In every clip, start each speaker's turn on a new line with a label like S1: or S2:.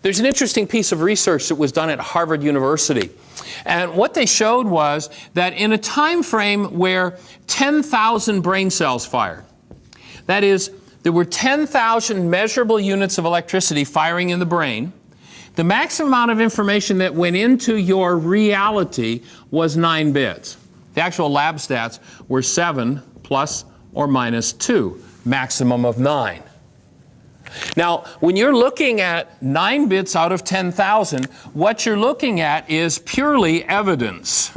S1: There's an interesting piece of research that was done at Harvard University. And what they showed was that in a time frame where 10,000 brain cells fired, that is, there were 10,000 measurable units of electricity firing in the brain, the maximum amount of information that went into your reality was 9 bits. The actual lab stats were 7 plus or minus 2, maximum of 9. Now, when you're looking at 9 bits out of 10,000, what you're looking at is purely evidence.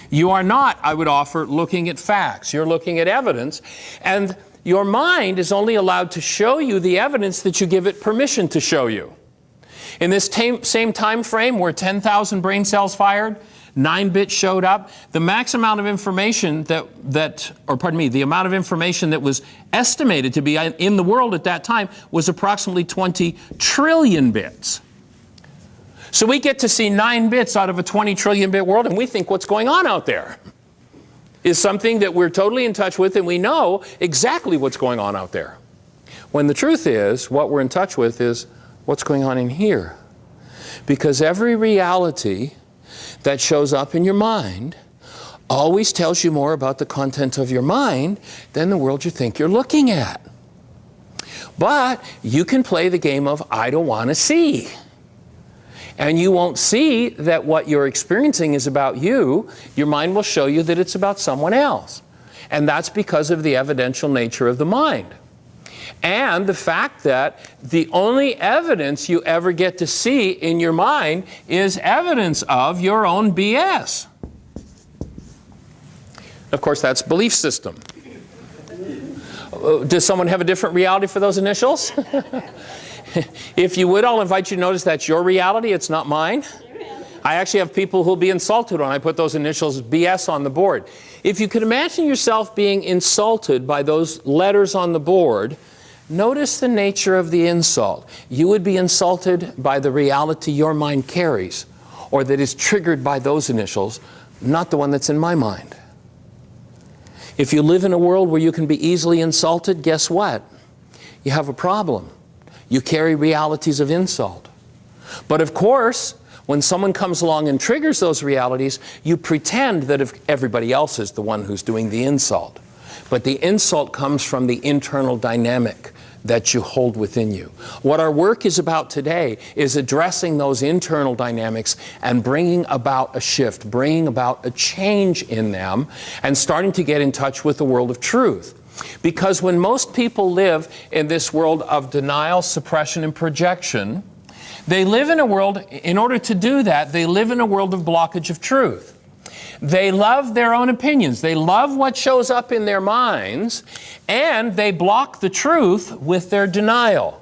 S1: You are not, I would offer, looking at facts. You're looking at evidence, and your mind is only allowed to show you the evidence that you give it permission to show you. In this same time frame where 10,000 brain cells fired, 9 bits showed up, the max amount of information the amount of information that was estimated to be in the world at that time was approximately 20 trillion bits. So we get to see 9 bits out of a 20 trillion bit world, and we think what's going on out there is something that we're totally in touch with, and we know exactly what's going on out there. When the truth is, what we're in touch with is what's going on in here. Because every reality that shows up in your mind always tells you more about the content of your mind than the world you think you're looking at. But you can play the game of I don't want to see. And you won't see that what you're experiencing is about you. Your mind will show you that it's about someone else. And that's because of the evidential nature of the mind. And the fact that the only evidence you ever get to see in your mind is evidence of your own BS. Of course, that's belief system. Does someone have a different reality for those initials? If you would, I'll invite you to notice that's your reality, it's not mine. I actually have people who'll be insulted when I put those initials BS on the board. If you could imagine yourself being insulted by those letters on the board, notice the nature of the insult. You would be insulted by the reality your mind carries, or that is triggered by those initials, not the one that's in my mind. If you live in a world where you can be easily insulted, guess what? You have a problem. You carry realities of insult. But of course, when someone comes along and triggers those realities, you pretend that if everybody else is the one who's doing the insult. But the insult comes from the internal dynamic that you hold within you. What our work is about today is addressing those internal dynamics and bringing about a shift, bringing about a change in them, and starting to get in touch with the world of truth. Because when most people live in this world of denial, suppression, and projection, they live in a world, in order to do that, they live in a world of blockage of truth. They love their own opinions. They love what shows up in their minds, and they block the truth with their denial.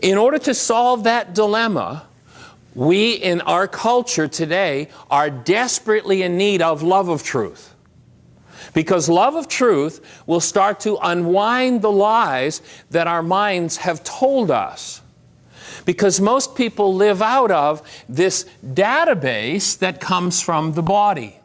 S1: In order to solve that dilemma, we in our culture today are desperately in need of love of truth. Because love of truth will start to unwind the lies that our minds have told us. Because most people live out of this database that comes from the body.